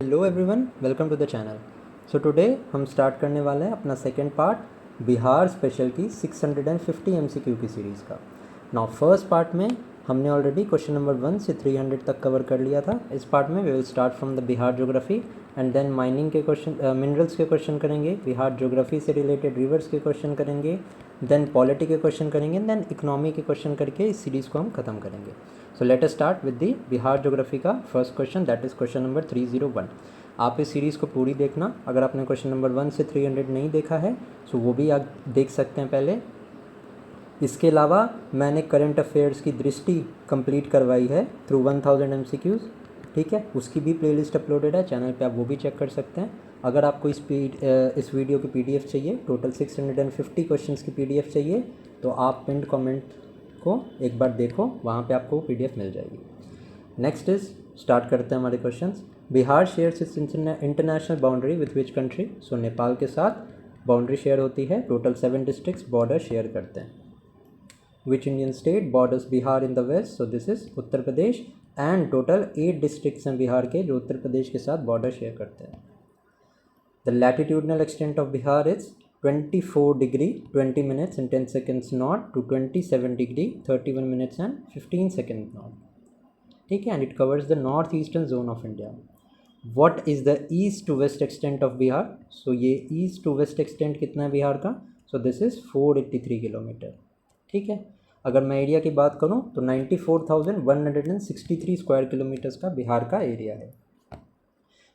Hello everyone, welcome to the channel. So today हम start करने वाले हैं अपना सेकेंड पार्ट बिहार स्पेशल की 650 एमसीक्यू की सीरीज़ का। नाउ फर्स्ट पार्ट में हमने ऑलरेडी क्वेश्चन नंबर 1 से 300 तक कवर कर लिया था। इस पार्ट में we will start from the Bihar geography and then mining के क्वेश्चन, मिनरल्स के क्वेश्चन करेंगे, बिहार ज्योग्राफी से रिलेटेड रिवर्स के क्वेश्चन करेंगे, देन पॉलिटी के क्वेश्चन करेंगे, देन इकोनॉमी के क्वेश्चन करके इस सीरीज़ को हम ख़त्म करेंगे। So let us start with the Bihar geography का first question, that is question number 301। आप इस सीरीज़ को पूरी देखना। अगर आपने क्वेश्चन नंबर 1 से 300 नहीं देखा है सो वो भी आप देख सकते हैं पहले। इसके अलावा मैंने करंट अफेयर्स की दृष्टि कंप्लीट करवाई है थ्रू 1000 एमसीक्यूज़, ठीक है। उसकी भी प्लेलिस्ट अपलोडेड है चैनल पे, आप वो भी चेक कर सकते हैं। अगर आपको इस वीडियो की पीडीएफ चाहिए, टोटल 650 क्वेश्चंस की पीडीएफ चाहिए, तो आप पिंड कमेंट को एक बार देखो, वहाँ पे आपको पीडीएफ मिल जाएगी। नेक्स्ट इज स्टार्ट करते हैं हमारे questions. Bihar shares its international boundary with which country? So Nepal के साथ बाउंड्री शेयर होती है। टोटल 7 डिस्ट्रिक्ट्स बॉर्डर शेयर करते हैं। Which Indian state borders Bihar in the west? So this is Uttar Pradesh. And total 8 districts हैं बिहार के जो उत्तर प्रदेश के साथ बॉर्डर शेयर करते हैं। The latitudinal extent of Bihar is 24 degree 20 minutes and 10 seconds north to 27 degree 31 minutes and 15 second north, ठीक है। And it covers the north eastern zone of India. What is the east to west extent of Bihar? So ये east to west extent कितना है बिहार का? सो this is 483 kilometre, ठीक है। अगर मैं एरिया की बात करूँ तो 94,163 स्क्वायर किलोमीटर्स का बिहार का एरिया है।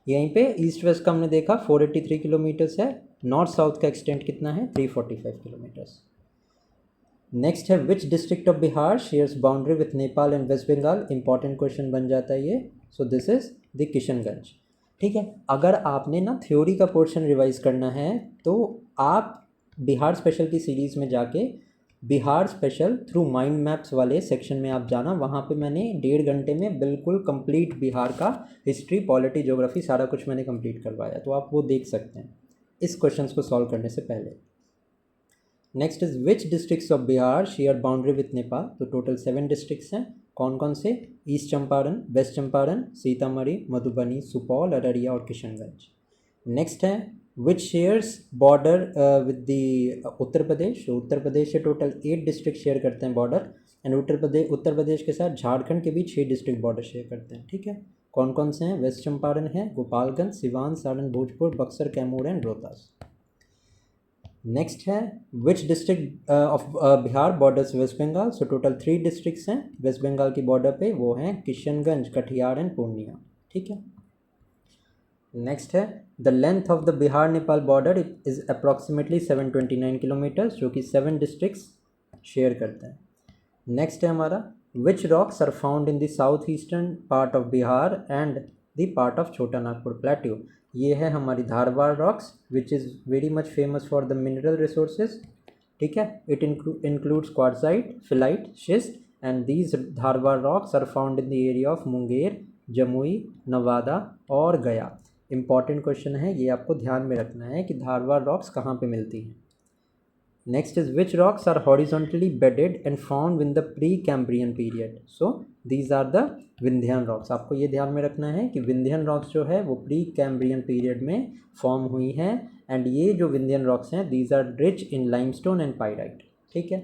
यहीं पे ईस्ट वेस्ट का हमने देखा 483 किलोमीटर्स है। नॉर्थ साउथ का एक्सटेंट कितना है? 345 किलोमीटर्स। नेक्स्ट है which district of Bihar shares boundary with Nepal and West Bengal? Important question बन जाता है ये। So this is the Kishanganj, ठीक है। अगर आपने ना थ्योरी का पोर्शन रिवाइज करना है तो आप बिहार स्पेशल की सीरीज़ में जाके Bihar special through mind maps वाले सेक्शन में आप जाना। वहाँ पे मैंने 1.5 घंटे में बिल्कुल कंप्लीट बिहार का हिस्ट्री, पॉलिटी, ज्योग्राफी सारा कुछ मैंने कंप्लीट करवाया, तो आप वो देख सकते हैं इस क्वेश्चन को सॉल्व करने से पहले। Next is which districts of Bihar share boundary with Nepal? तो टोटल 7 डिस्ट्रिक्ट्स हैं। कौन कौन से? ईस्ट चंपारण, वेस्ट चंपारण, सीतामढ़ी, मधुबनी, सुपौल, अररिया और किशनगंज। नेक्स्ट है विच shares border with the Uttar Pradesh? Uttar Pradesh से टोटल 8 डिस्ट्रिक्ट शेयर करते हैं बॉर्डर। एंड उत्तर प्रदेश के साथ झारखंड के भी 6 डिस्ट्रिक्ट बॉर्डर शेयर करते हैं, ठीक है। कौन कौन से हैं? वेस्ट चंपारण है, गोपालगंज, सिवान, सारण, भोजपुर, बक्सर, कैमूर एंड रोहतास। नेक्स्ट है which district of Bihar borders West Bengal? So total 3 districts हैं वेस्ट बंगाल की बॉर्डर पे, वो हैं किशनगंज, कटिहार एंड पूर्णिया, ठीक है। नेक्स्ट है the length of the Bihar Nepal border is approximately 729 kilometres, जो कि 7 डिस्ट्रिक्ट्स शेयर करते हैं। नेक्स्ट है हमारा which rocks are found in the south eastern part of Bihar and the part of Chota Nagpur plateau? ये है हमारी Dharwar rocks which is very much famous for the mineral resources, ठीक है। It includes quartzite, phyllite, schist and these Dharwar rocks are found in the area of Munger, Jamui, Nawada और Gaya. Important question है ये, आपको ध्यान में रखना है कि धारवाड़ रॉक्स कहाँ पे मिलती हैं। Next is which rocks are horizontally bedded and found in the pre Cambrian period? So these are the Vindhyan rocks. आपको ये ध्यान में रखना है कि विंध्यन रॉक्स जो है वो प्री कैम्ब्रियन पीरियड में फॉर्म हुई हैं। एंड ये जो विंध्यन रॉक्स हैं these are rich in limestone and pyrite, ठीक है।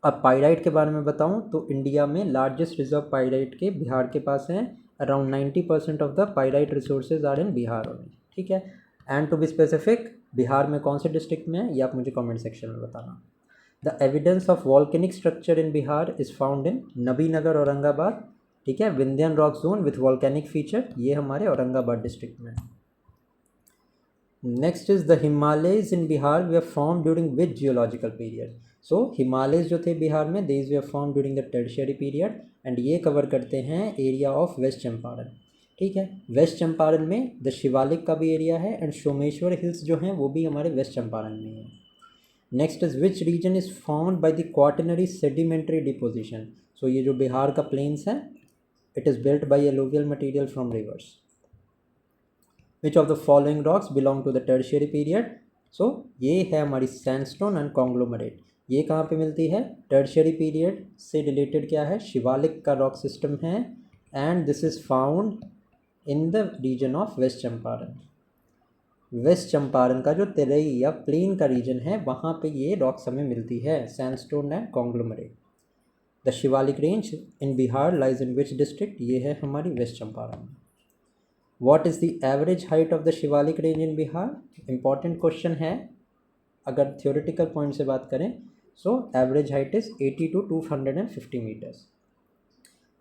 अब पाइराइट के बारे में बताऊं तो इंडिया में लार्जेस्ट रिजर्व पाइराइट के बिहार के पास हैं। Around 90% of the pyrite resources are in Bihar only, ठीक है। And to be specific Bihar में कौन से डिस्ट्रिक्ट में है ये आप मुझे कमेंट सेक्शन में बताना। The evidence of volcanic structure in Bihar is found इन नबीनगर, औरंगाबाद, ठीक है। Vindhyan rock zone with volcanic feature, ये हमारे औरंगाबाद डिस्ट्रिक्ट में है। Next is the Himalayas in Bihar way form during which geological period? So Himalayas जो थे बिहार में these way form during the tertiary period and ये कवर करते हैं एरिया ऑफ वेस्ट चंपारण, ठीक है। वेस्ट चंपारण में द शिवालिक का भी एरिया है एंड सोमेश्वर हिल्स जो हैं वो भी हमारे वेस्ट चंपारण में है। Next is which region is found by the quaternary sedimentary deposition? So ये जो बिहार का प्लेन्स है it is built by alluvial material from rivers. Which of the following rocks belong to the tertiary period? So ये है हमारी sandstone and conglomerate. ये कहाँ पे मिलती है? टर्शियरी पीरियड से रिलेटेड क्या है? शिवालिक का रॉक सिस्टम है and this is found in the region of West Champaran. West Champaran का जो तेरई या प्लेन का रीजन है वहाँ पे ये रॉक्स हमें मिलती है, sandstone and conglomerate. The Shivalik range in Bihar lies in which district, ये है हमारी West Champaran. What is the average height of the Shivalik range in Bihar, important question है। अगर थियोरेटिकल पॉइंट से बात करें so average height is 80 to 250 metres.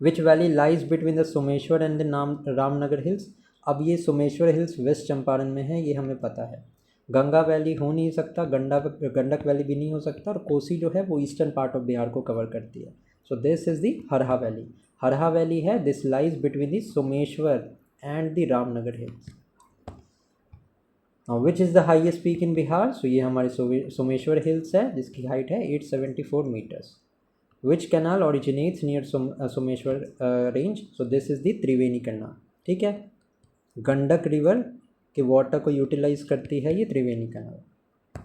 Which valley lies between the Someshwar and the Ramnagar hills, अब ये सोमेश्वर हिल्स वेस्ट चंपारण में है, ये हमें पता है। गंगा वैली हो नहीं सकता, गंडक वैली भी नहीं हो सकता, और कोसी जो है वो ईस्टर्न पार्ट ऑफ बिहार को कवर करती है। So this is the Harha valley. Harha valley है, this lies between the Someshwar and the Ramnagar hills. Now which is the highest peak in Bihar, so ये हमारे सोमेश्वर हिल्स है जिसकी हाइट है 874 metres. Which canal originates near Someshwar range, so this is the Triveni canal. ठीक है, Gandak river के water को यूटिलाइज करती है ये Triveni canal.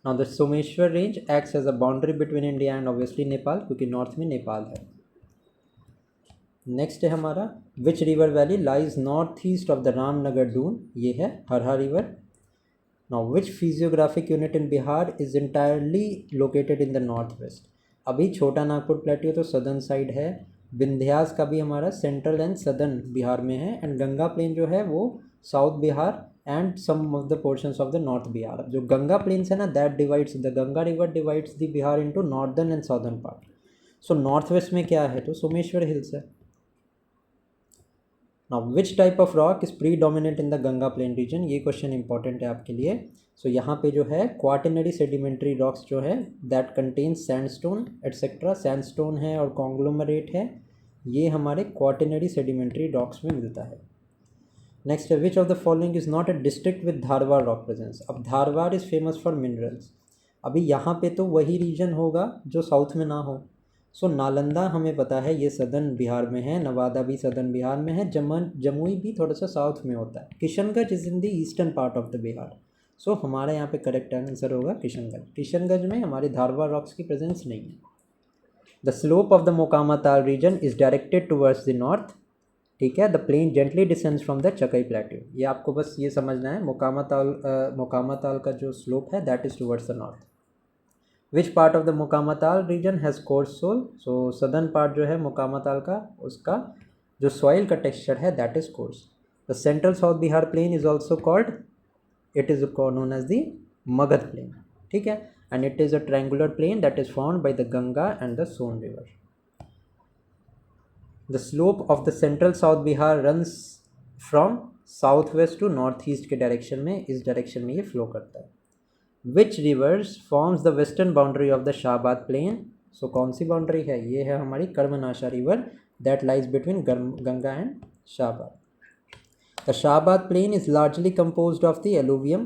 Now the Someshwar range acts as a boundary between India and obviously Nepal, क्योंकि नॉर्थ में नेपाल है। नेक्स्ट है हमारा which river valley lies north east of the Ramnagar Doon, ये है Harha river. Now which physiographic unit in Bihar is entirely located in the north west, अभी Chota Nagpur plateau तो southern side है, विंध्यास का भी हमारा सेंट्रल एंड सदर्न बिहार में है, एंड गंगा प्लेन जो है वो south Bihar and some of the portions of the north Bihar. जो गंगा प्लेन्स है ना, that divides the Ganga river divides the Bihar into northern and southern part. So north west में क्या है, तो सोमेश्वर हिल्स है। Now which type of rock is predominant in the Ganga plain region, ये question important है आपके लिए। सो यहाँ पे जो है क्वार्टिनरी सेडिमेंट्री रॉक्स जो है that contains sandstone etcetera, sandstone है और कॉन्ग्लोमरेट है, ये हमारे क्वार्टिनरी सेडिमेंट्री रॉक्स में मिलता है। नेक्स्ट है which of the following is not a district with Dharwar rock presence, अब Dharwar is famous for minerals, अभी यहाँ पे तो वही रीजन होगा जो साउथ में ना हो। सो नालंदा हमें पता है ये सदर्न बिहार में है, नवादा भी सदर्न बिहार में है, जमुई भी थोड़ा सा साउथ में होता है, Kishanganj is in the eastern part of the Bihar. So हमारा यहाँ पे करेक्ट आंसर होगा किशनगंज। किशनगंज में हमारे धारवाड़ रॉक्स की प्रेजेंस नहीं है। The slope of the Mokama Tal region is directed towards the north, ठीक है, the plain gently descends from the Chakai plateau, ये आपको बस ये समझना है, मोकामा ताल का जो स्लोप है that is towards the north. Which part of the Mokama Tal region has coarse soil, so southern part जो है मोकामा ताल का, उसका जो सॉइल का टेक्सचर है that is coarse. The central south Bihar plain is also called, it is known as the Magadh plain, ठीक है, and it is a triangular plain that is found by the Ganga and the Son river. The slope of the central south Bihar runs from south west to north east के direction में, इस direction में ये flow करता है। Which rivers forms the western boundary of the Shahabad plain, so कौन सी boundary है, ये है हमारी Karmanasha river that lies between Ganga and Shahabad. The Shahabad plain is largely composed of the alluvium,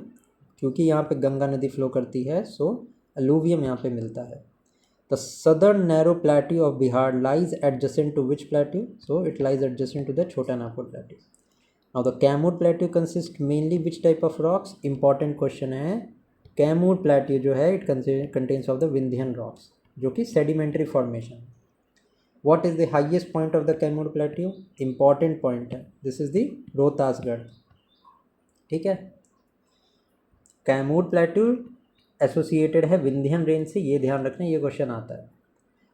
क्योंकि यहाँ पे गंगा नदी फ्लो करती है, सो एलुवियम यहाँ पे मिलता है। The southern narrow plateau of Bihar lies adjacent to which plateau, so it lies adjacent to the Chota Nagpur plateau. Now the Kaimur plateau consist mainly which type of rocks, important question है। कैमूर प्लेट्यू जो है it contains of the Vindhyan rocks, जो कि sedimentary formation. What is the highest point of the Kaimur plateau, important point है, this is the Rohtasgarh, ठीक है। Kaimur plateau associated है Vindhyan range से, ये ध्यान रखना, ये क्वेश्चन आता है।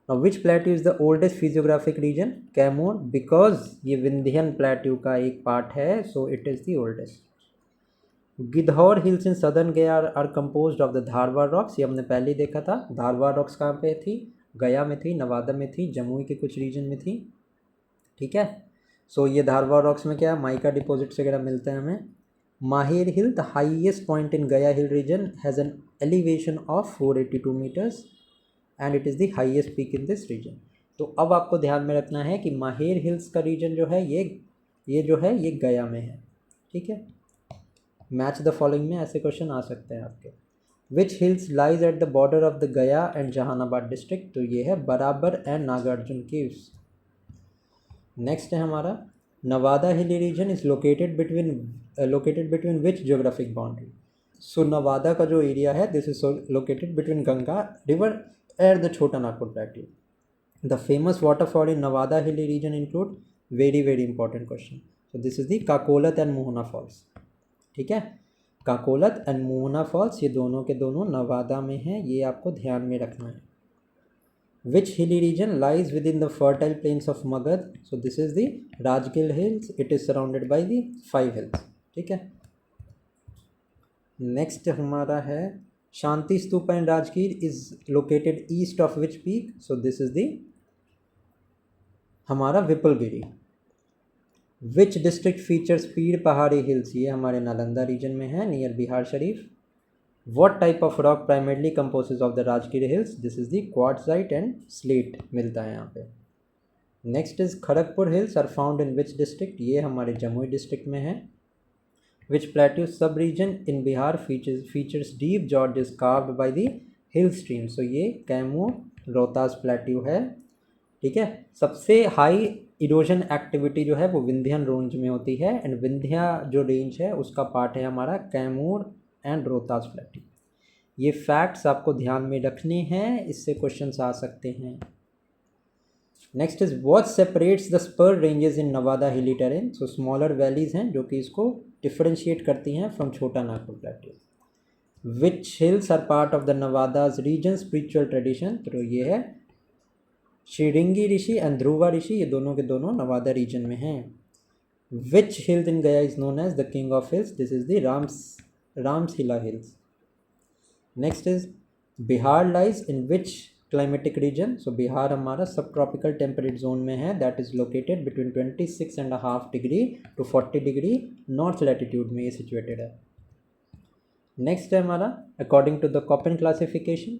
Now which plateau is the oldest physiographic region, Kaimur, because ये विंध्यन प्लेट्यू का एक पार्ट है, so it is the oldest. Gidhaur hills in southern Gaya are composed of the Dharwar rocks, ये हमने पहले ही देखा था। धारवाड़ रॉक्स कहाँ पे थी, गया में थी, नवादा में थी, जमुई के कुछ रीजन में थी, ठीक है। सो ये धारवाड़ रॉक्स में क्या है, माइका डिपॉजिट्स वगैरह मिलते हैं हमें। Maher hill, the highest point in Gaya hill region, has an elevation of 482 meters and it is the highest peak in this region. तो अब आपको ध्यान में रखना है कि माहिर हिल्स का रीजन जो है ये जो है ये गया में है, ठीक है। मैच द फॉलोइंग में ऐसे क्वेश्चन आ सकते हैं आपके। Which hills lies at the border of the Gaya and Jahanabad district, तो ये है बराबर एंड नागार्जुन केव्स। नेक्स्ट है हमारा Nawada hilly region is located between which geographic boundary, so Nawada का जो एरिया है this is located between Ganga river and the Chota Nagpur plateau. The famous waterfall in Nawada hilly region include, very very important question, So this is the Kakolat and Mohana falls. ठीक है, काकोलत and Mohana false ये दोनों के दोनों नवादा में हैं, ये आपको ध्यान में रखना है. Which hilly region lies within the fertile plains of Magad? So this is the Rajgir Hills. It is surrounded by the 5 hills. ठीक है. नेक्स्ट हमारा है Shanti Stupa in Rajgir is located east of which peak. So this is the हमारा Vipulgiri. Which district features पीर पहाड़ी hills, ये हमारे Nalanda region में है near Bihar Sharif. What type of rock primarily composes of the Rajgir hills, this is the quartzite and slate मिलता है यहाँ पे. Next is Kharagpur hills are found in which district, ये हमारे जमुई डिस्ट्रिक्ट में है. Which plateau sub-region in Bihar features deep gorges carved by the hill stream? So ये Kaimur Rohtas plateau है. ठीक है, सबसे हाई इरोजन एक्टिविटी जो है वो विंध्यन रेंज में होती है एंड विंध्या जो रेंज है उसका पार्ट है हमारा कैमूर एंड रोहतास प्लेट्यू. ये फैक्ट्स आपको ध्यान में रखने हैं, इससे क्वेश्चंस आ सकते हैं. Next is what separates the spur ranges in Nawada hilly terrain. So smaller valleys हैं जो कि इसको डिफरेंशिएट करती हैं from Chota Nagpur plateau. Which hills are part of the Nawada's region spiritual tradition. तो ये है श्रीरिंगी ऋषि एंड ध्रुवा ऋषि, ये दोनों के दोनों नवादा रीजन में हैं. विच hills in Gaya is known as the king of hills, this is the Ramshila hills. Next is Bihar lies in which climatic region. So Bihar हमारा सब ट्रॉपिकल टेम्परेट जोन में है, that is located between 26.5 degree to 40 degree north latitude में ये situated है. Next है हमारा according to the Koppen classification,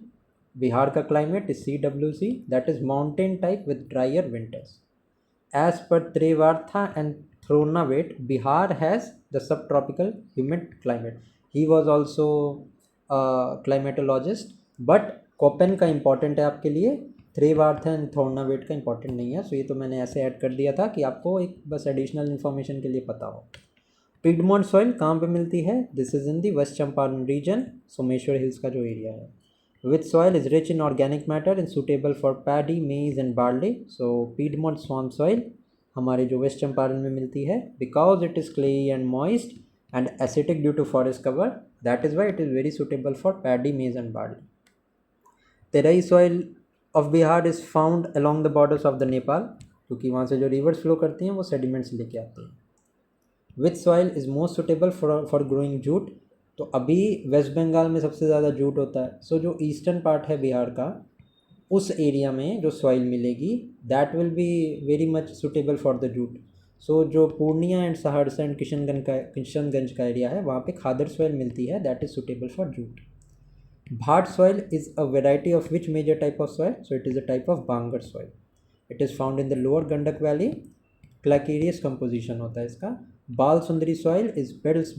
Bihar का climate is CWC, that is mountain type with drier winters. As पर त्रिवार्था and Thornthwaite, Bihar has the sub tropical humid climate. He was also climatologist, but Koppen का important है आपके लिए, त्रिवार्था and थोर्नावेट का important नहीं है. सो ये तो मैंने ऐसे ऐड कर दिया था कि आपको एक बस एडिशनल इन्फॉर्मेशन के लिए पता हो. पिडमोंट सॉइल कहाँ पे मिलती है, this is in the west Champaran region, Someshwar hills का जो एरिया है. Which soil is rich in organic matter and suitable for paddy maize and barley. So piedmont swamp soil हमारे जो वेस्ट चंपारण में मिलती है, because it is clayey and moist and acidic due to forest cover, that is why it is very suitable for paddy maize and barley. Terai soil of Bihar is found along the borders of the Nepal, क्योंकि वहाँ से जो reverse flow करती हैं वो sediments लेके आती हैं. विच soil is most suitable for growing jute. तो अभी वेस्ट बंगाल में सबसे ज़्यादा जूट होता है. सो जो ईस्टर्न पार्ट है बिहार का, उस एरिया में जो सॉइल मिलेगी that will be very much suitable for the jute. So जो पूर्णिया एंड सहरसा एंड किशनगंज का एरिया है वहाँ पे खादर सॉइल मिलती है, that is suitable for jute. Bhat soil is a variety of which major type of soil? So it is a type of Bangar soil. It is found in the lower Gandak valley. Calcareous composition होता है इसका. बाल सुंदरी soil is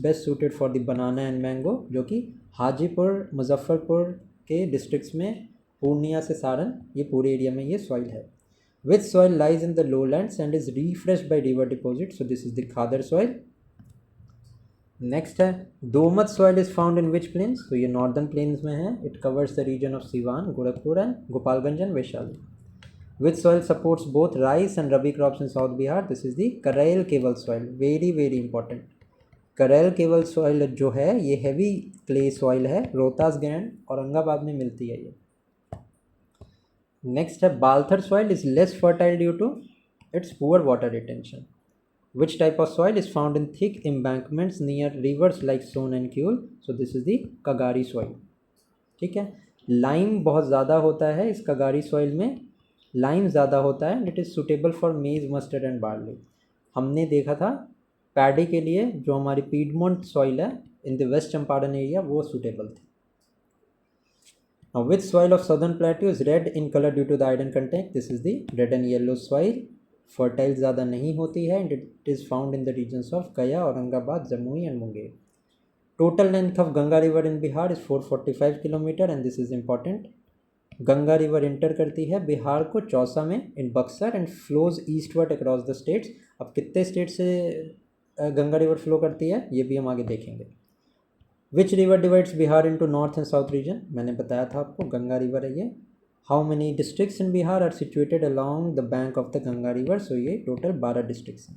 best suited for the banana and mango, जो कि हाजीपुर मुजफ्फरपुर के districts में, पूर्णिया से सारण, ये पूरे एरिया में ये soil है. Which soil lies in the lowlands and is refreshed by river deposit? So this is the Khadar soil. Next है domat soil is found in which plains. तो ये नॉर्दर्न प्लेन्स में है. It covers the region of Siwan, Gorakhpur and Gopalganj and Vaishali. Which soil supports both rice and rabi crops in south Bihar, this is the Karail Kewal soil. Very very important. करैल Kewal soil जो है ये heavy clay soil है, रोहतास गैंड औरंगाबाद में मिलती है ये. नेक्स्ट है Balthar soil is less fertile due to its poor water retention. Which type of soil is found in thick embankments near rivers like Son and Kyul? So this is the Kagari soil. ठीक है, lime बहुत ज़्यादा होता है इस कगारी soil में, lime ज़्यादा होता है and it is suitable for मेज, मस्टर्ड एंड बार्ली. हमने देखा था पैडी के लिए जो हमारी पीडमोंट सॉइल है in the West Champaran area वो सुटेबल थी. Now which soil of southern plateau is red in color due to the iron content? This is the red and yellow soil. Fertile ज़्यादा नहीं होती है and it is found in the regions of Gaya, Aurangabad, Jamui and Munger. Total length of Ganga river in Bihar is 445 kilometer and this is important. Ganga river enter करती है बिहार को चौसा में in Buxar and flows eastward across the states. अब कितने स्टेट से गंगा रिवर फ्लो करती है ये भी हम आगे देखेंगे. Which river divides Bihar into north and south region. मैंने बताया था आपको गंगा रिवर है ये. How many districts in Bihar are situated along the bank of the Ganga river? So ये total 12 districts हैं.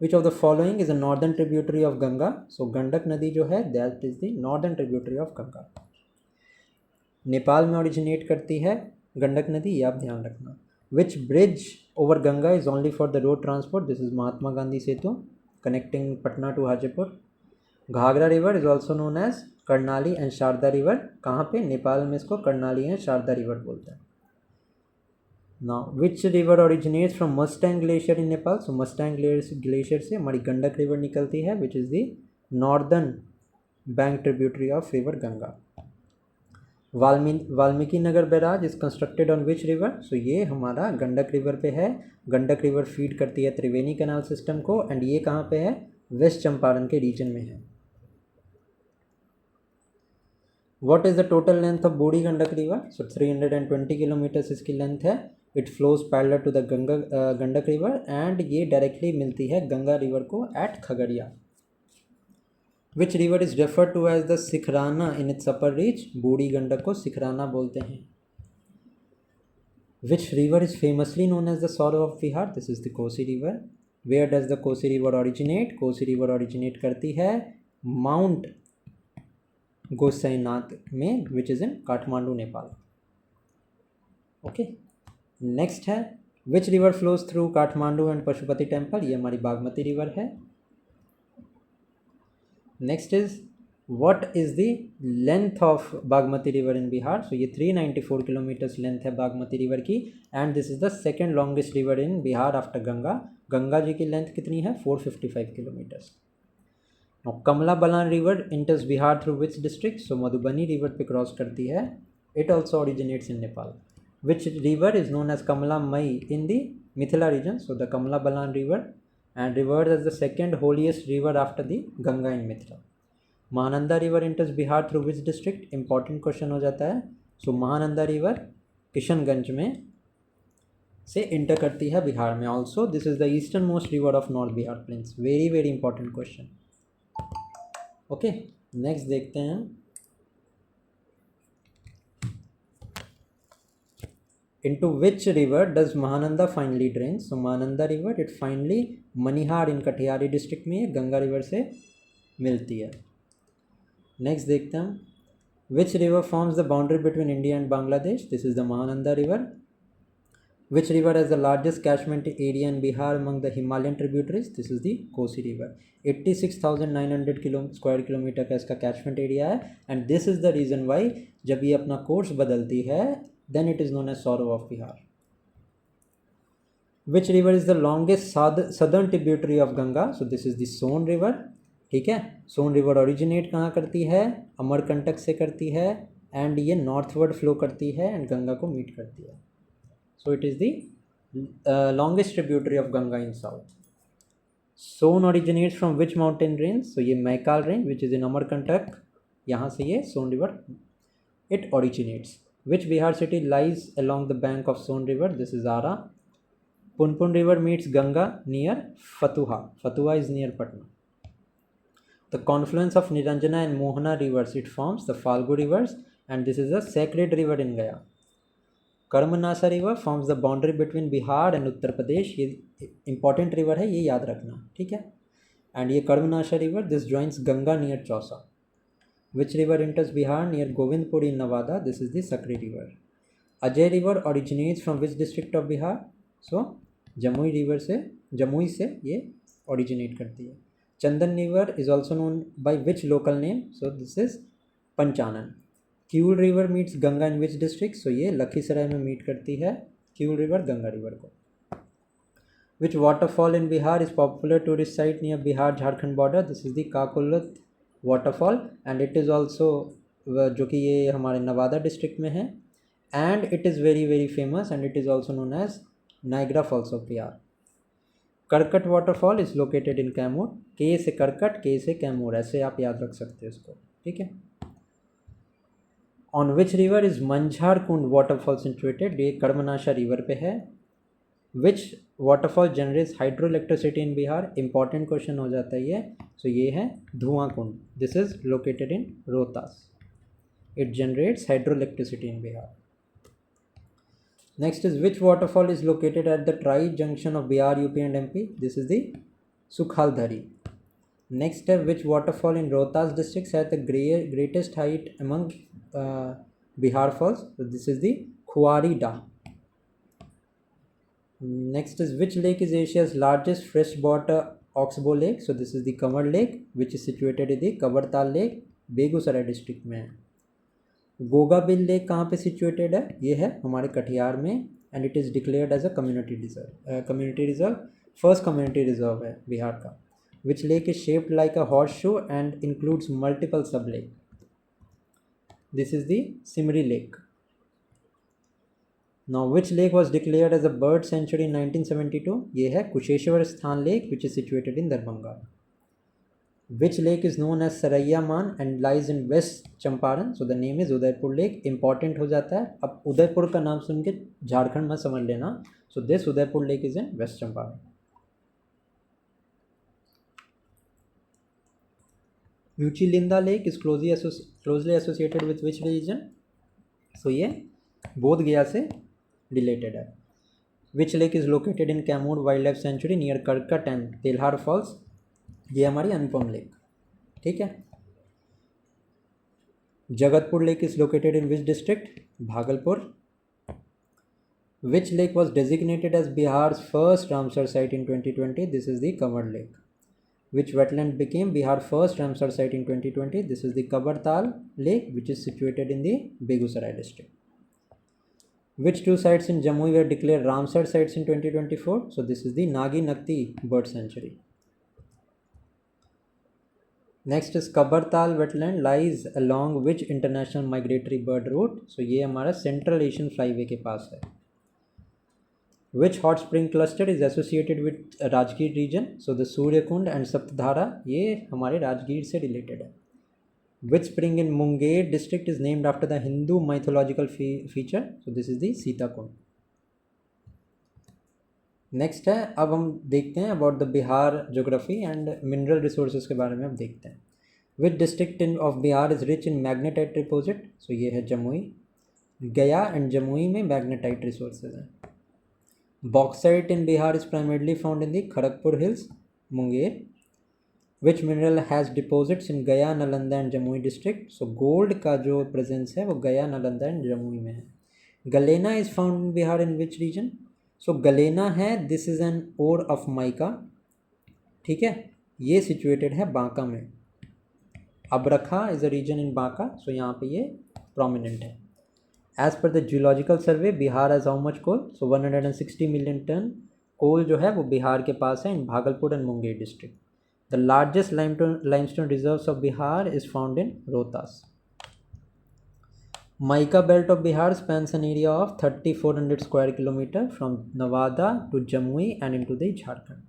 Which of the following is a northern tributary of Ganga? So Gandak नदी जो है that is the northern tributary of Ganga. Nepal में originate करती है गंडक नदी, ये आप ध्यान रखना। Which bridge over Ganga is only for the road transport? This is Mahatma Gandhi Setu connecting Patna to Hajipur. Ghaghara river is also known as Karnali and Sharda river. कहाँ पे? नेपाल में इसको कर्णाली एंड शारदा रिवर बोलते हैं। Now which river originates from Mustang glacier in Nepal? So Mustang glacier से हमारी Gandak river निकलती है which is the northern bank tributary of river Ganga. Valmiki Nagar barrage is constructed on which river? So ये हमारा गंडक रिवर पे है। गंडक रिवर फीड करती है त्रिवेणी कैनाल सिस्टम को एंड ये कहाँ पे है? वेस्ट चंपारण के रीजन में है। What is the total length of Burhi Gandak river? So 320 kilometers इसकी लेंथ है। It flows parallel to the Gandak river and ये डायरेक्टली मिलती है गंगा रिवर को at Khagaria. Which river is refer to as the Sikhrana in its upper reach? Burhi Gandak को सिखराना बोलते हैं। Which river is famously known as the sorrow of Bihar? This is the Kosi river. Where does the Kosi river originate? Kosi river originate करती है mount Gosainath में which is in Kathmandu Nepal. Okay, next है which river flows through Kathmandu and Pashupati temple? ये हमारी Bagmati river है। Next is what is the length of Bagmati river in Bihar? So ये 394 kilometers length है Bagmati river की and this is the second longest river in Bihar after Ganga. Ganga ji की length कितनी है? 455 kilometers. Kamala Balan river enters Bihar through which district? So Madhubani river पे cross करती है। It also originates in Nepal. Which river is known as Kamla Mai in the Mithila region? So the Kamla Balan river and river as the second holiest river after the Ganga in Mithila. Mahananda river enters Bihar through which district? Important question हो जाता है। सो Mahananda river Kishanganj में से inter करती है बिहार में। Also this is the eastern most river of north Bihar plains. Very very important question. Okay, next देखते हैं into which river does Mahananda finally drain? So Mahananda river it finally Manihar in Katihar district में गंगा रिवर से मिलती है। नेक्स्ट देखते हैं which river forms the boundary between India and Bangladesh? This is the Mahananda river. Which river has the largest catchment area in Bihar among the Himalayan tributaries? This is the Kosi river. 86,900 square kilometre का इसका catchment area है and this is the reason why जब ये अपना course बदलती है then it is known as sorrow of Bihar. Which river is the longest southern tributary of Ganga? So this is the Son river. ठीक है, सोन रिवर ओरिजिनेट कहाँ करती है? अमरकंटक से करती है एंड ये नॉर्थवर्ड फ्लो करती है एंड गंगा को मीट करती है। So it is the longest tributary of Ganga in south. Son originates from which mountain range? So ये Maikal range which is in Amarkantak, यहाँ से ये सोन river it originates. Which Bihar city lies along the bank of Son river? This is Ara. Punpun river meets Ganga near Fatuha. Fatuha is near Patna. The confluence of Niranjana and Mohana rivers it forms the Falgu rivers and this is a sacred river in Gaya. Karmanasa river forms the boundary between Bihar and Uttar Pradesh. ये important river है, ये याद रखना। ठीक है, and ये Karmanasa river this joins Ganga near Chausa. Which river enters Bihar near Gobindpur in Nawada? This is the Sakri river. Ajay river originates from which district of Bihar? So Jamui से ये ओरिजिनेट करती है। Chandan river is also known by which local name? So this is Panchanan. Kiul river meets Ganga in which district? So ये लखीसराय में meet करती है Kiul river Ganga river को। Which waterfall in Bihar is popular tourist site near Bihar Jharkhand border? This is the Kakolat waterfall and it is also जो कि ये हमारे Nawada district में है and it is very very famous and it is also known as Niagara falls of Bihar. Karkat waterfall is located in Kaimur. K से करकट, के से कैमूर, ऐसे आप याद रख सकते हो इसको। ठीक है, on which river is Manjhar Kund waterfall situated? ये कर्मनाशा रिवर पे है। Which waterfall generates hydro electricity in Bihar? Important question हो जाता है ये। सो ये है Dhuan Kund. This is located in Rohtas. It generates hydro electricity in Bihar. Next is which waterfall is located at the tri junction of Bihar UP and MP? This is the Sukhalthari. Next है, which waterfall in Rohtas district has the greatest height among Bihar falls? So this is the Khuari Dam. Next is, which lake is Asia's largest freshwater oxbow lake? So this is the Kanwar Lake, which is situated in the Kabartal Lake, Begusarai district में है. Gogabil lake कहाँ पे situated है? ये है हमारे कटिहार में, and it is declared as a community reserve. First community reserve है बिहार का. Which lake is shaped like a horse shoe and includes multiple sub lake? This is the Simri lake. Now, which lake was declared as a bird sanctuary in 1972? ये है कुशेश्वर स्थान lake, which is situated in Darbhanga. Which lake is known as Saraiya Man and lies in West Champaran? So the name is Udaipur lake. Important हो जाता है. अब उदयपुर का नाम सुन के झारखंड में समझ लेना. So this Udaipur lake is in West Champaran. Muchilinda lake is closely associated with which region? So ये बोध गया से रिलेटेड है. Which lake is located in Kaimur wildlife sanctuary near Karkat and Telhar falls? ये हमारी अनुपम लेक. ठीक है. Jagatpur lake is located in which district? Bhagalpur. Which lake was designated as Bihar first Ramsar site in 2020? This is the Kanwar lake. Which wetland became Bihar first Ramsar site in 2020? This is the Kabartal lake, which is situated in the Begusarai district. Which two sites in Jamui were declared Ramsar sites in 2024? So this is the Nagi Nakti bird sanctuary. Next is Kabartal wetland lies along which international migratory bird route? So ये हमारा Central Asian Flyway के पास है. Which hot spring cluster is associated with Rajgir region? So the Suryakund and Saptadhara, ये हमारे राजगीर से related है. Which spring in Munger district is named after the Hindu mythological feature? So this is the Sita Kund. Next है, अब हम देखते हैं about the Bihar geography and mineral resources के बारे में अब देखते हैं. Which district of Bihar is rich in magnetite deposit? So ये है जमुई. गया and जमुई में magnetite resources हैं. Bauxite in Bihar is primarily found in the Kharagpur hills, Munger. Which mineral has deposits in Gaya, Nalanda and Jamui district? So gold का जो presence है वो गया, नालंदा and जमुई में है. Galena is found in Bihar in which region? So galena है, this is an ore of mica. ठीक है, ये situated है बांका में. अबरखा is a region in Banka, so यहाँ पे ये prominent है. As per the geological survey, Bihar has how much coal? So 160 million ton coal जो है वो बिहार के पास है in Bhagalpur and Munger district. The largest limestone reserves of Bihar is found in Rohtas. Mica belt of Bihar spans an area of 3,400 square kilometer from Nawada to Jamui and into the Jharkhand.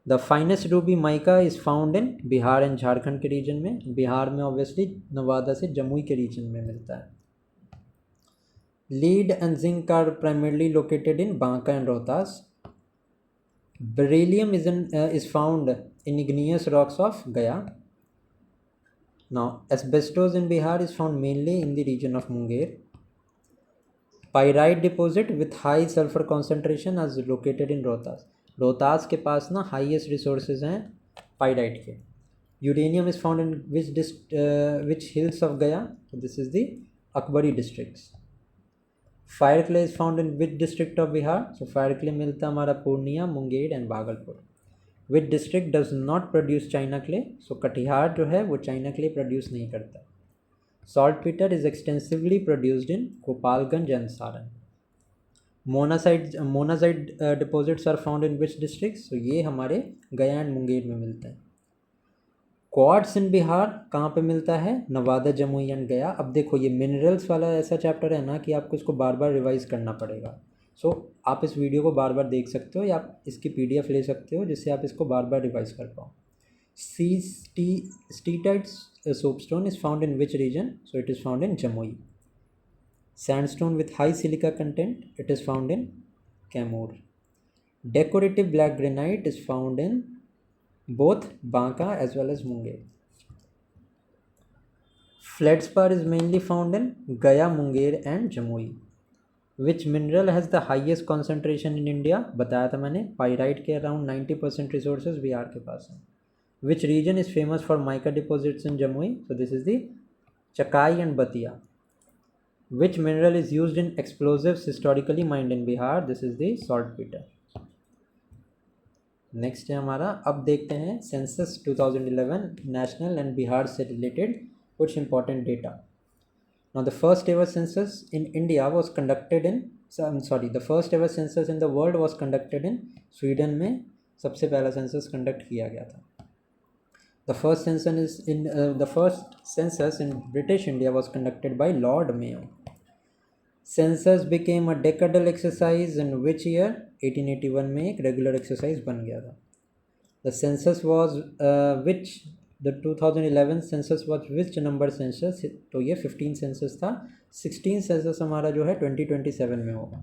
The finest ruby mica is found in Bihar and Jharkhand के region में. बिहार में obviously Nawada से जमुई के region में मिलता है. Lead and zinc are primarily located in Banka and Rohtas. Beryllium is found in igneous rocks of Gaya. Now, asbestos in Bihar is found mainly in the region of Munger. Pyrite deposit with high sulfur concentration is located in Rohtas. Rohtas के पास ना highest resources हैं pyrite के. Uranium is found in which hills of Gaya? So this is the Akbari districts. Fire clay is found in which district of Bihar? So fire clay मिलता है हमारा Purnia, Munger and Bhagalpur. Which district does not produce China clay? So Katihar जो है वो China clay produce नहीं करता. Saltpeter is extensively produced in Gopalganj and Saran. Monazite deposits are found in which districts? So ये हमारे गया and मुंगेर में मिलता है. क्वार्ट्स इन बिहार कहाँ पे मिलता है? नवादा, जमुई एंड गया. अब देखो ये मिनरल्स वाला ऐसा चैप्टर है ना कि आपको इसको बार बार रिवाइज करना पड़ेगा. सो आप इस वीडियो को बार बार देख सकते हो या आप इसकी PDF ले सकते हो जिससे आप इसको बार बार रिवाइज कर पाओ. Steatite soapstone is found in which region? So it is found in Jamui. Sandstone with high silica content, it is found in Kaimur. Decorative black granite is found in both Banka as well as Munger. Feldspar is mainly found in Gaya, Munger and Jamui. Which mineral has the highest concentration in India, बताया था मैंने, pyrite के around 90% resources Bihar के पास हैं. Which region is famous for mica deposits in Jamui, so this is the Chakai and बतिया. विच mineral is used in explosives historically mind in Bihar, this is the saltpetre. Next है हमारा, अब देखते हैं सेंसस 2011 नेशनल एंड बिहार से रिलेटेड कुछ important data. Now the first ever census in India was conducted in, the first ever census in the world was conducted in Sweden में सबसे पहला census conduct किया गया था. The first census in British India was conducted by Lord Mayo. Census became a decadal exercise in which year? 1881 में एक regular exercise बन गया था. The census was The 2011 census was which number census? तो ये 15 census था. 16 census हमारा जो है 2027 में होगा.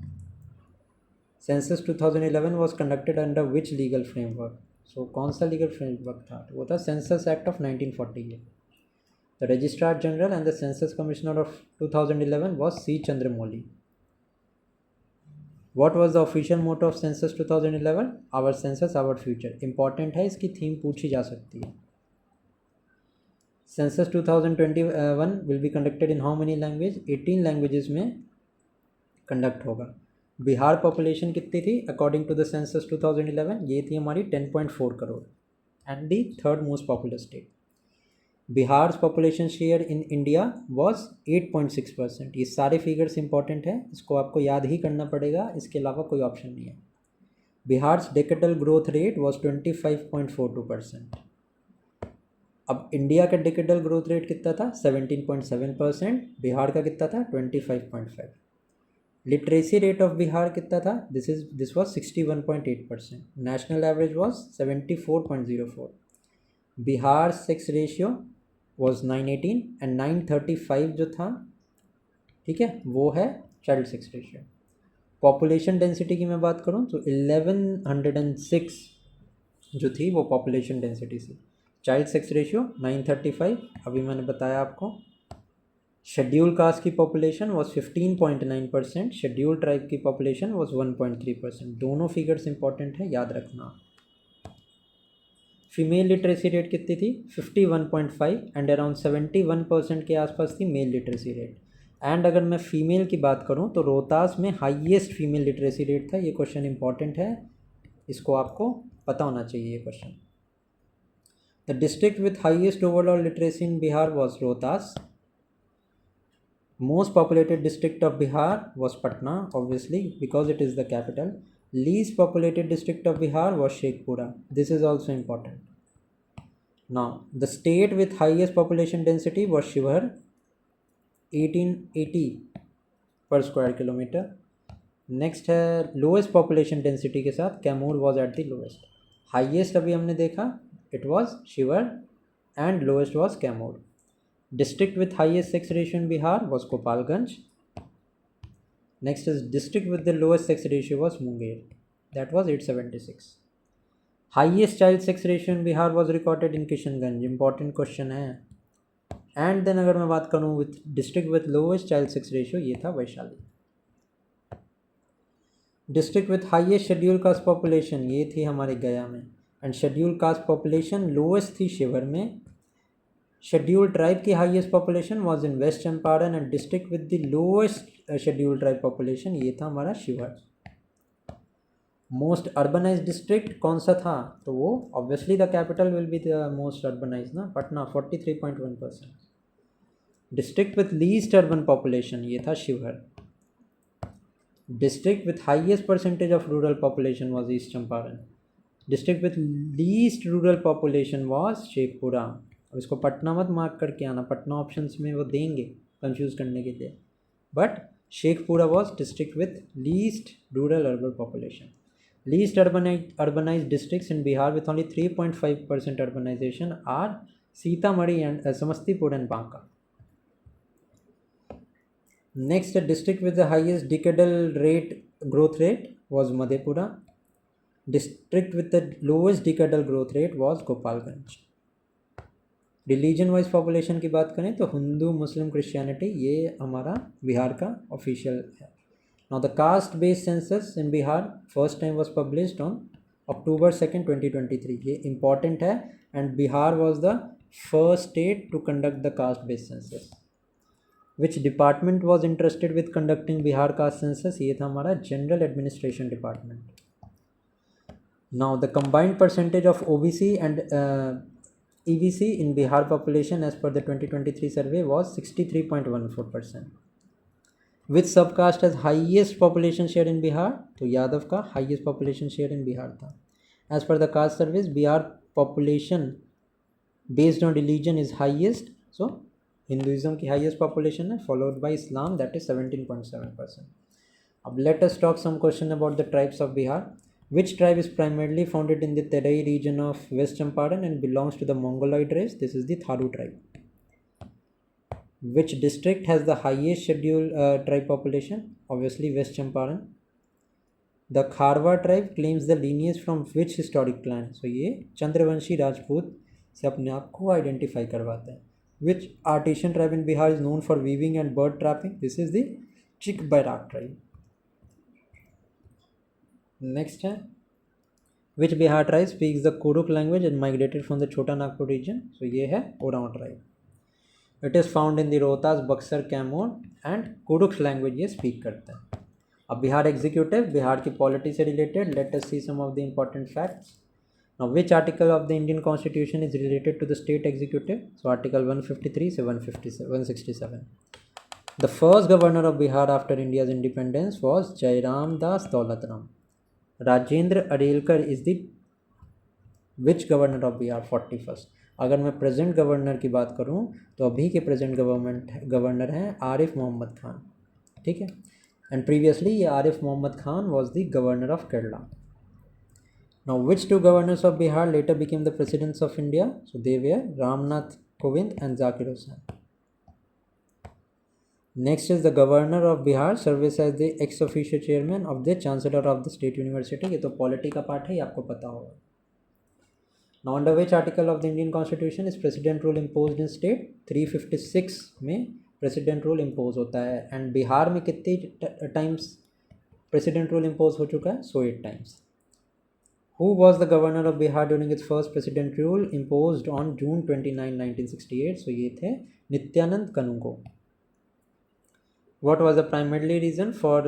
Census 2011 was conducted under which legal framework? So कौन सा legal framework था? तो वो था Census Act of 1948. The Registrar General and the Census Commissioner of 2011 was C. Chandramouli. What was the official motto of Census 2011? Our Census, Our Future. Important है, इसकी theme पूछी जा सकती है. Census 2021 will be conducted in how many languages? 18 languages में conduct होगा. Bihar population कितनी थी अकॉर्डिंग टू द सेंसस 2011? ये थी हमारी 10.4 crore and the third most popular state. Bihar population share in India was 8.6%. ये सारे फिगर्स इंपॉर्टेंट है, इसको आपको याद ही करना पड़ेगा, इसके अलावा कोई ऑप्शन नहीं है. Bihar decadal growth rate was 25.42%. अब इंडिया का डेकेडल ग्रोथ रेट कितना था? 17.7%. बिहार का कितना था? 25.5. लिटरेसी रेट ऑफ बिहार कितना था? This was 61.8%. National average was 74.04. Bihar sex ratio was 918 and 935 जो था, ठीक है, वो है child sex ratio. Population density की मैं बात करूँ तो 1106 जो थी वो पॉपुलेशन डेंसिटी थी. चाइल्ड सेक्स रेशियो 935 अभी मैंने बताया आपको. शेड्यूल कास्ट की पॉपुलेशन वॉज 15.9%. शेड्यूल ट्राइब की पॉपुलेशन वॉज 1.3%. दोनों फिगर्स इंपॉर्टेंट है, याद रखना. फीमेल लिटरेसी रेट कितनी थी? 51.5 एंड अराउंड 71% के आसपास थी मेल लिटरेसी रेट. एंड अगर मैं फीमेल की बात करूं तो रोहतास में हाईएस्ट फीमेल लिटरेसी रेट था. ये क्वेश्चन इंपॉर्टेंट है, इसको आपको पता होना चाहिए ये question. The district with highest overall literacy in Bihar was Rohtas. Most populated district of Bihar was Patna, obviously, because it is the capital. Least populated district of Bihar was Shekhpura. This is also important. Now, the state with highest population density was Shivhar, 1880 per square kilometer. Next है lowest population density के साथ Kaimur was at the lowest. Highest अभी हमने देखा, it was Shivhar and lowest was Kaimur. District with highest sex ratio in Bihar was Gopalganj. Next is district with the lowest sex ratio was Munger. That was 876. Highest child sex ratio in Bihar was recorded in Kishanganj. Important question है. And then अगर मैं बात करूँ with district with lowest child sex ratio, ये था Vaishali. District with highest scheduled caste population, ये थी हमारे गया में. And schedule caste population lowest थी शिवर में. शेड्यूल ट्राइब की highest population was in west Champaran and district with the lowest schedule tribe population ये था हमारा शिवर. मोस्ट अर्बनाइज डिस्ट्रिक्ट कौन सा था? तो वो obviously the capital will be the most urbanise ना, Patna 43.1%. District with least urban population ये था Sheohar. District with highest percentage of rural population was east Champaran. District with least rural population was Sheikhpura. अब इसको पटना मत मार्क करके आना, पटना ऑप्शंस में वो देंगे कंफ्यूज करने के लिए, but Sheikhpura was district with least rural urban population. Least urbanized districts in Bihar with only 3.5% urbanization are Sitamarhi and Samastipur and Banka. Next, a district with the highest decadal growth rate was Madhepura. District with the lowest decadal growth rate was Gopalganj. Religion wise population की बात करें तो हिंदू मुस्लिम Christianity ये हमारा बिहार का official है. Now the caste based census in Bihar first time was published on October 2nd 2023. ये important है, and Bihar was the first state to conduct the caste based census. Which department was interested with conducting Bihar caste census? ये था हमारा General Administration Department. Now the combined percentage of OBC and EBC in Bihar population as per the 2023 survey was 63.14%. Which subcaste has highest population share in Bihar? तो यादव का highest population share in Bihar था. As per the caste surveys, Bihar population based on religion is highest. So Hinduism की highest population है, followed by Islam, that is 17.7%. अब let us talk some question about the tribes of Bihar. Which tribe is primarily found in the Terai region of West Champaran and belongs to the Mongoloid race? This is the Tharu tribe. Which district has the highest scheduled tribe population? Obviously West Champaran. The Kharwa tribe claims the lineage from which historic clan? So ये चंद्रवंशी राजपूत से अपने आप को identify करवाते हैं. Which artisan tribe in Bihar is known for weaving and bird trapping? This is the Chik Bairak tribe. Next है, which Bihar tribe speaks the Kuduk language and migrated from the Chota Nagpur region? So ये है Oraon tribe. It is found in the Rohtas, Buxar, Cameroon and Kuduk language ये speak करते हैं. अब Bihar executive, Bihar की polity से related, let us see some of the important facts. Now which article of the Indian Constitution is related to the state executive? So article 153 से 167. The first governor of Bihar after India's independence was Jairam Das Daulatram. Rajendra Arlekar is the which governor of Bihar 41st. अगर मैं present governor की बात करूं तो अभी के present governor हैं आरिफ मोहम्मद खान. ठीक है, एंड प्रीवियसली ये Arif Mohammad Khan was the governor of Kerala. Now which two governors of Bihar later became the presidents of India? So they were Ramnath Kovind and Zakir Hussain. Next is the governor of Bihar serves as the ex officio chairman of the chancellor of the state university. ये तो polity का part है, ये आपको पता होगा. Now under which article of the Indian Constitution is president rule imposed in state? 356 में president rule impose होता है. एंड बिहार में कितने टाइम्स president rule impose हो चुका है? So 8 times. Who was the governor of Bihar during its first president rule imposed on June 29, 1968? So ये थे Nityanand Kanungo. What was the primary reason for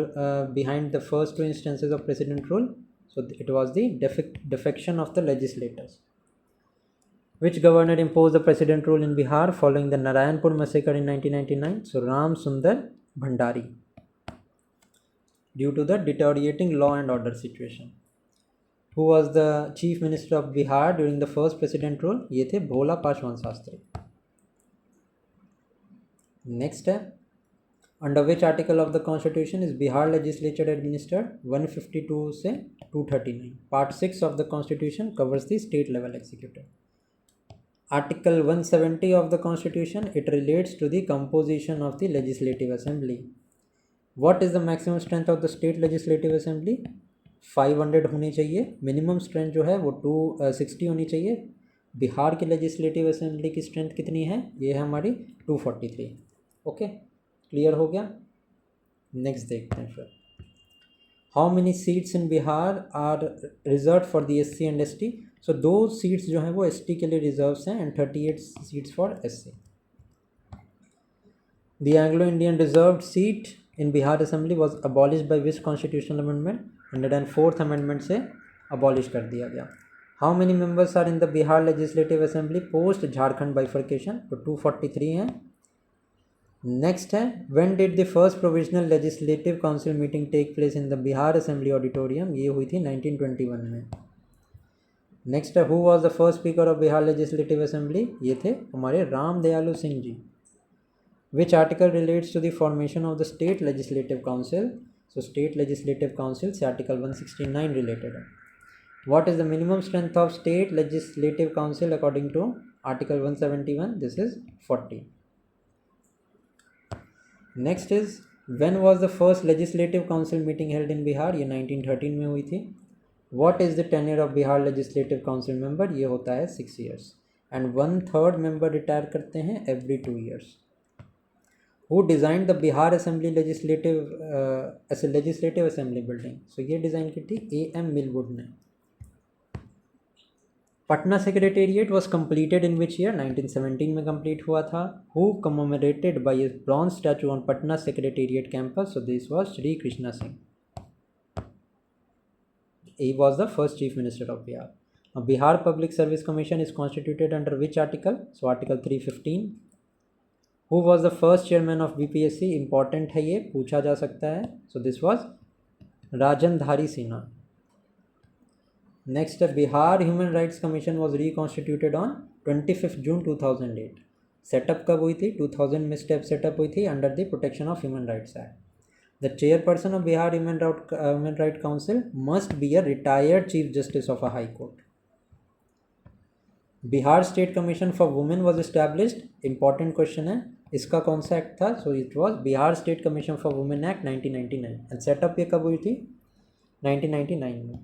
behind the first 2 instances of president rule? So it was the defection of the legislators. Which governor imposed the president rule in Bihar following the Narayanpur massacre in 1999? So Ram Sundar Bhandari. Due to the deteriorating law and order situation. Who was the chief minister of Bihar during the first president rule? ये थे भोला Paswan Shastri. Next है, under which article of the constitution is Bihar legislature administered? 152 से 239. Part 6 of the constitution covers the state level executive. Article 170 of the constitution, it relates to the composition of the legislative assembly. What is the maximum strength of the state legislative assembly? 500 होनी चाहिए. Minimum strength जो है वो 260 होनी चाहिए. बिहार की legislative assembly की strength कितनी है? ये है हमारी 243. ओके, क्लियर हो गया. नेक्स्ट देखते हैं फिर. How many seats in Bihar are reserve for the SC and ST? So 2 seats जो हैं वो ST के लिए रिजर्व्स हैं and 38 seats for SC. The Anglo Indian reserved seat in Bihar assembly was abolished by which constitutional amendment? 104th amendment से abolish कर दिया गया. How many members are in the Bihar legislative assembly post Jharkhand bifurcation? तो 243 हैं. Next है, when did the first provisional legislative council meeting take place in the Bihar assembly auditorium? ये हुई थी 1921 में. नेक्स्ट है, who was the first speaker of Bihar legislative assembly? ये थे हमारे Ram Dayalu Singh ji. Which article relates to the formation of the state legislative council? So state legislative council से article 169 related है. What is the minimum strength of state legislative council according to article 171? This is 40. Next is, when was the first legislative council meeting held in Bihar? ये 1913 में हुई थी. What is the tenure of Bihar legislative council member? ये होता है 6 years. And 1/3 member retire करते हैं every 2 years. Who design the Bihar assembly legislative assembly building, so ये डिज़ाइन की थी AM मिलवुड ने। Patna secretariat was completed in which year, 1917 में कंप्लीट हुआ था। Who commemorated by a bronze statue on Patna secretariat campus, so this was Shri Krishna Singh. He was the first chief minister of Bihar. Now, Bihar Public Service Commission is constituted under which article? So article 315. Who was the first chairman of BPSC? Important है ये, पूछा जा सकता है. So this was Rajan Dhari Sinha. Next, Bihar Human Rights Commission was reconstituted on 25th June 2008. Setup कब हुई थी? 2000 में सेटअप हुई थी under the protection of human rights act. The chairperson of Bihar Human Rights Council must be a retired Chief Justice of a High Court. Bihar State Commission for Women was established. Important question है, इसका कौन सा act था? So it was Bihar State Commission for Women Act 1999. And setup ये कब हुई थी? 1999 में.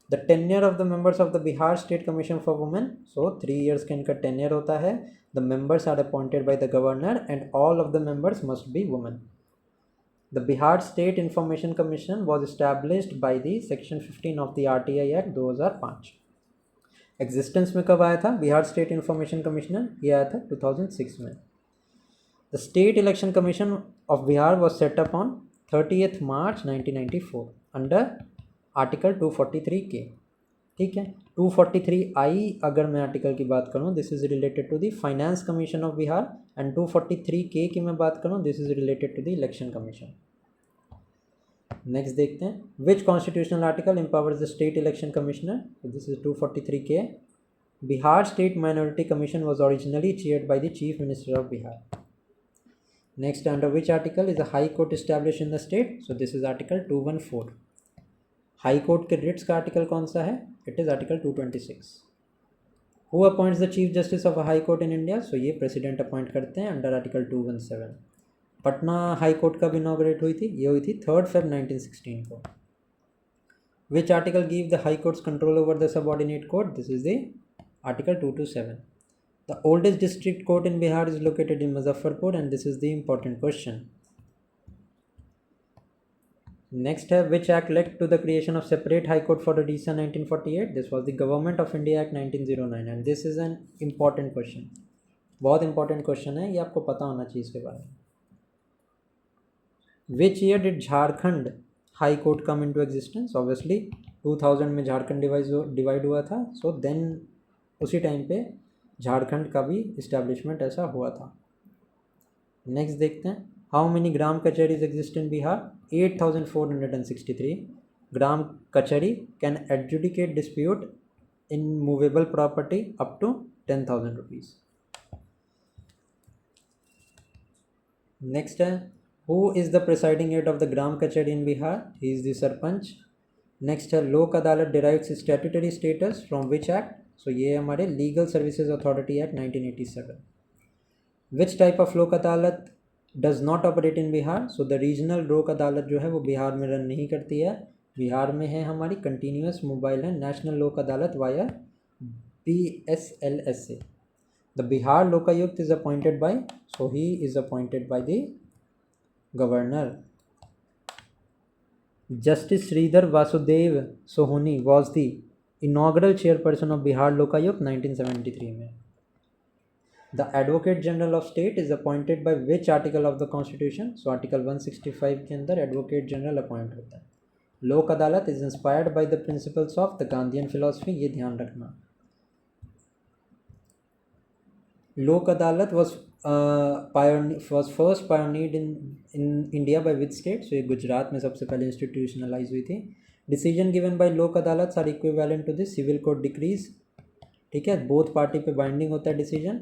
The tenure of the members of the Bihar State Commission for Women, so 3 years का इनका tenure होता है. The members are appointed by the governor and all of the members must be women. The Bihar State Information Commission was established by the Section 15 of the RTI Act 2005. Existence में कब आया था Bihar state information commissioner? ये आया था 2006 में. The State Election Commission of Bihar was set up on 30th March 1994 under Article 243K. ठीक है, 243I अगर मैं आर्टिकल की बात करूँ, this is related to the finance commission of Bihar, and 243K की मैं बात करूँ, this is related to the election commission. Next देखते हैं, which constitutional article empowers the state election commissioner? This is 243K. Bihar state minority commission was originally chaired by the chief minister of Bihar. Next, under which article is a high court establish in the state? So this is article 214. High court के writs का article कौन सा है? It is article 226. Who appoints the chief justice of a high court in India? So ये president appoint करते हैं under article 217. Patna high court कब inaugurate हुई थी? ये हुई थी 3 Feb 1916 को. Which article give the high courts control over the subordinate court? This is the article 227. The oldest district court in Bihar is located in Muzaffarpur, and this is the important question. Next है, which act led to the creation of separate high court for Odisha 1948? This was the government of India act 1909, and this is an important question. बहुत important question है, ये आपको पता होना चाहिए इसके बारे में. Which year did Jharkhand High Court come into existence? Obviously 2000 में झारखंड डिवाइड हुआ था, so then उसी टाइम पे झारखंड का भी इस्टेब्लिशमेंट ऐसा हुआ था. नेक्स्ट देखते हैं, how many gram kachahris exist in Bihar? 8463 gram kachahri can adjudicate dispute in movable property up to 10,000 rupees. Next है, Who is the presiding head of the Gram Kachari in Bihar? He is the Sarpanch. Next है, लोक अदालत derives its statutory status from which act? So ये हमारे Legal Services Authority Act 1987. Which type of लोक अदालत does not operate in Bihar? So the regional लोक अदालत जो है वो बिहार में रन नहीं करती है. बिहार में है हमारी कंटिन्यूस मोबाइल एंड नेशनल लोक अदालत via BSLSA. The Bihar Lokayukta is appointed by, so he is appointed by the Governor. Justice Sridhar Vasudev Sohoni was the inaugural chairperson of Bihar Lokayuk 1973 में. The Advocate General of State is appointed by which article of the Constitution? So article 165 के अंदर Advocate General appoint होता है. लोक अदालत is inspired by the principles of the Gandhian philosophy, ये ध्यान रखना. लोक अदालत was first pioneered in India by which state? So ये गुजरात में सबसे पहले इंस्टीट्यूशनलाइज हुई थी. Decision given by Lok Adalat are equivalent to the civil court decrees. ठीक है, बोथ पार्टी पे बाइंडिंग होता है decision.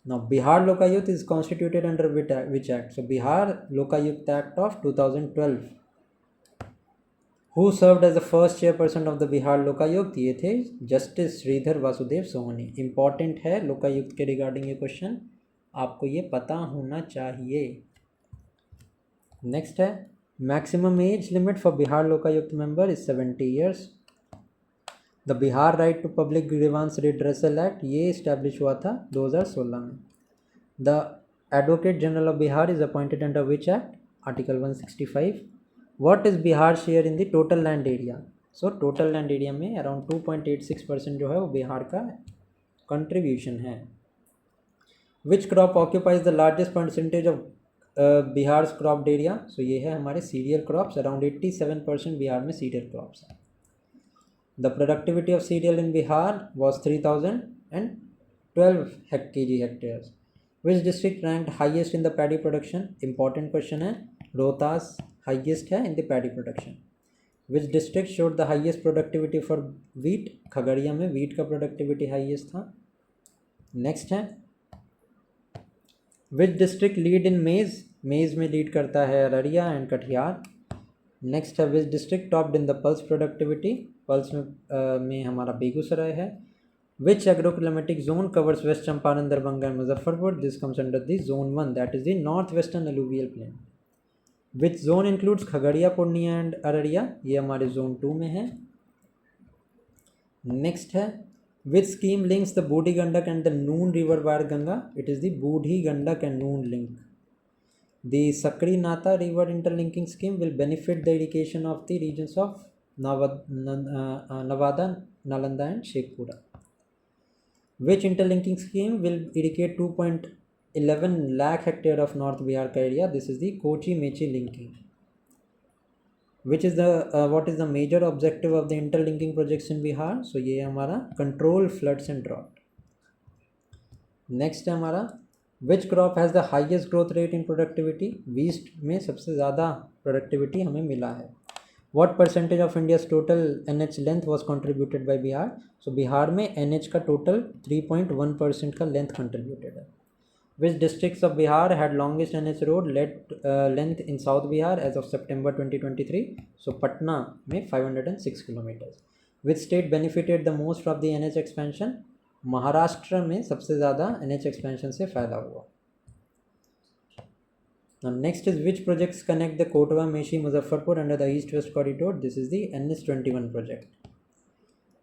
Now Bihar Lokayukta is constituted under which act? So Bihar Lokayukta act of 2012. Who served as the first chairperson of the Bihar Lokayukta? ये थे justice Shridhar Vasudev Sohni. Important है लोकायुक्त के regarding ये क्वेश्चन, आपको ये पता होना चाहिए. नेक्स्ट है, maximum age limit for Bihar Lokayukta member is 70 years. The Bihar right to public grievance redressal act ये इस्टेब्लिश हुआ था 2016 में. The Advocate General of Bihar is appointed under which act? Article 165. What is Bihar share in the total land area? So total land area में around 2.86% जो है वो बिहार का contribution है. Which crop occupies the largest percentage of Bihar's cropped area? So ये है हमारे cereal crops. Around 87% Bihar में cereal crops हैं. The productivity of cereal in Bihar was 3012 kg hectares. Which district ranked highest in the paddy production? Important question है. Rohtas highest है in the paddy production. Which district showed the highest productivity for wheat? Khagaria में wheat का productivity highest था. Next है. Which district lead in maize? Maize में lead करता है Araria and Katihar. Next है which district topped in the pulse productivity? Pulse में हमारा बेगूसराय है. Which agroclimatic zone covers West Champaran, Darbhanga and Muzaffarpur? This comes under the zone 1, that is the northwestern alluvial plain. Which zone includes Khagadiya, Purnia and Araria? ये हमारे zone 2 में है. Next है which scheme links the Budhi Gandak and the Noon river via Ganga? It is the Budhi Gandak and Noon link. The Sakri Nata river interlinking scheme will benefit the irrigation of the regions of Navada, Nalanda and Shekhpura. Which interlinking scheme will irrigate 2.11 lakh hectare of North Bihar ka area? This is the Kochi-Mechi linking. Which is the what is the major objective of the interlinking projects in Bihar? So ये हमारा control floods and drought. Next है हमारा which crop has the highest growth rate in productivity? Wheat में सबसे ज़्यादा productivity हमें मिला है. What percentage of India's total NH length was contributed by Bihar? So Bihar में NH का total 3.1% का length contributed है. Which districts of Bihar had longest NH road length in South Bihar as of September 2023? So Patna में 506 kilometers. Which state benefited the most from the NH expansion? Maharashtra में सबसे ज़्यादा NH expansion से फ़ायदा हुआ. Now next is which projects connect the Kotwa, Meshi, Muzaffarpur under the east-west corridor? This is the NH21 project.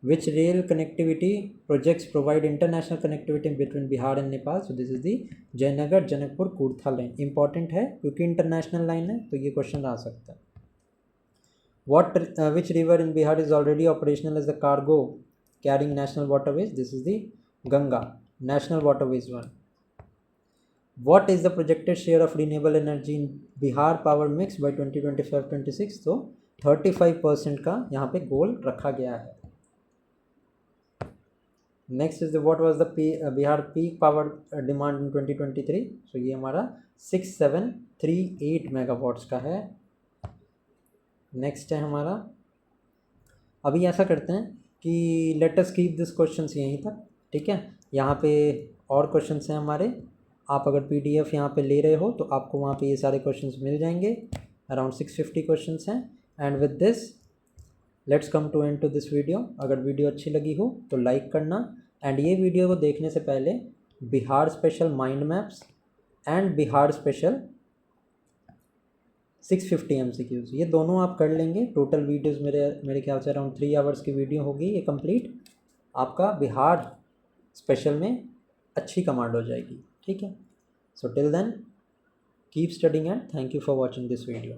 Which rail connectivity projects provide international connectivity between Bihar and Nepal? So this is the Jayanagar, Janakpur, Kurtha line. Important है क्योंकि international line है तो ये question आ सकता है. Which river in Bihar is already operational as the cargo carrying national waterways? This is the Ganga, National Waterways 1. What is the projected share of renewable energy in Bihar power mix by 2025-26? तो 35% का यहाँ पे गोल रखा गया है. Next is what was the Bihar peak power demand in 2023? So ये हमारा 6738 megawatts का है. Next है हमारा अभी ऐसा करते हैं कि let us keep this questions यहीं तक. ठीक है, यहाँ पे और questions हैं हमारे. आप अगर PDF यहाँ पे ले रहे हो तो आपको वहाँ पे ये सारे questions मिल जाएंगे. Around 650 questions हैं. And with this let's come to end to this video. अगर वीडियो अच्छी लगी हो तो लाइक करना. एंड ये वीडियो को देखने से पहले Bihar special mind maps and Bihar special 650 MCQs ये दोनों आप कर लेंगे. टोटल वीडियोस मेरे ख्याल से अराउंड 3 आवर्स की वीडियो होगी ये कंप्लीट. आपका बिहार स्पेशल में अच्छी कमांड हो जाएगी. ठीक है, so till then keep studying and thank you for watching this video.